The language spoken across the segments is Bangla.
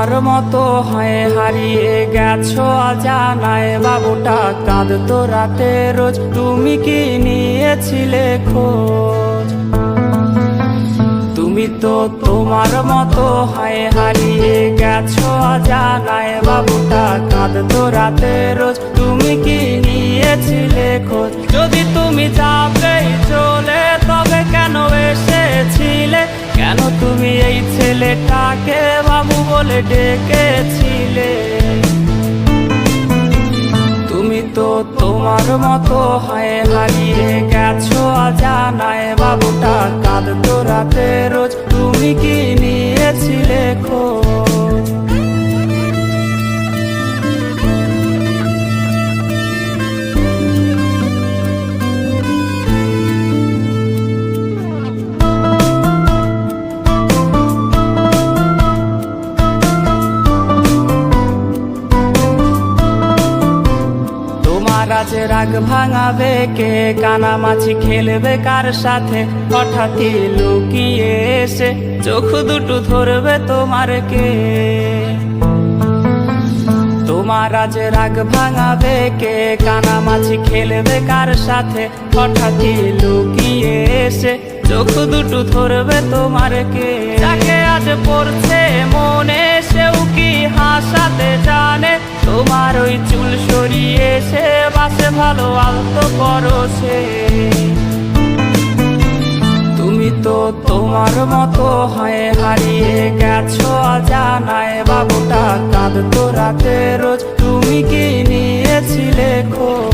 তোমার মতো হয়ে হারিয়ে গেছো অজানায়, বাবুটা কাঁদতো রাতে রোজ, তুমি কি নিয়েছিলে খোঁজ? তুমি তো তোমার মতো হয়ে হারিয়ে গেছো অজানায়, বাবুটা কাঁদতো রাতে রোজ, তুমি কি নিয়েছিলে খোঁজ? যদি তুমি যাবেই চলে তবে কেন এসেছিলে? কেন তুমি এই ছেলেটাকে বাবু বলে ডেকেছিলে? তুমি তো তোমার মতো হয়ে হারিয়ে গেছো অজানায়, বাবুটা কাঁদতো রাতে রোজ, তুমি কি নিয়েছিলে খোঁজ? আজ রাগ ভাঙাবে কে? কানামাছি খেলবে কার সাথে? হঠাৎই লুকিয়ে এসে চোখ দুটো ধরবে তোমার কে? তোমার আজ রাগ ভাঙাবে কে? কানামাছি খেলবে কার সাথে? হঠাৎই লুকিয়ে এসে চোখ দুটো ধরবে তোমার কে? যাকে আজ পড়ছে মনে সেও কি হাসাতে জানে? তোমার ওই চুল সরিয়ে সে বাসে ভালো আলতো পরশে। তুমি তো তোমার মতো হয়ে হারিয়ে গেছো অজানায়, বাবুটা কাঁদতো রাতে রোজ, তুমি কি নিয়েছিলে খোঁজ?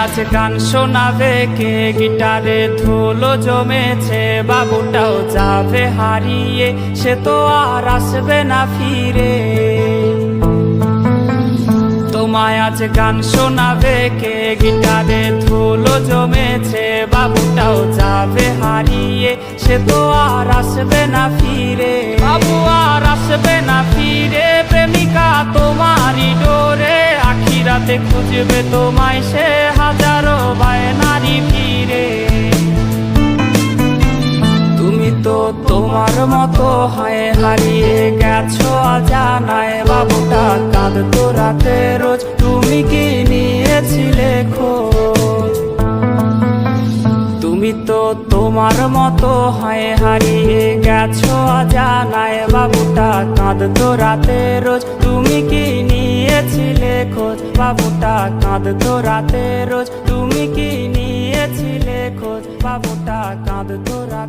আজ গান শোনাবে কে? গিটারে ধুলো জমেছে, বাবুটাও যাবে হারিয়ে, সে তো আর আসবে না ফিরে। তোমায় আজ গান শোনাবে কে? গিটারে ধুলো জমেছে, বাবুটাও যাবে হারিয়ে, সে তো আর আসবে না ফিরে। বাবু আর আসবে না ফিরে, প্রেমিকা তোমারই ডোরে, আখিরাতে খুঁজবে তোমায় সে হাজারো বায়নারি ফিরে। তুমি তো তোমার মতো হয়ে হারিয়ে গেছো অজানায়, বাবুটা কাঁদতো রাতে রোজ, তুমি কি নিয়েছিলে খোঁজ? তুমি তো তোমার মতো হয়ে হারিয়ে গেছো অজানায়, বাবুটা কাঁদতো রাতে রোজ, তুমি কি নিয়েছিলে খোঁজ? বাবুটা কাঁদতো রাতে রোজ, তুমি কি নিয়েছিলে খোঁজ? বাবুটা কাঁদতো রাতে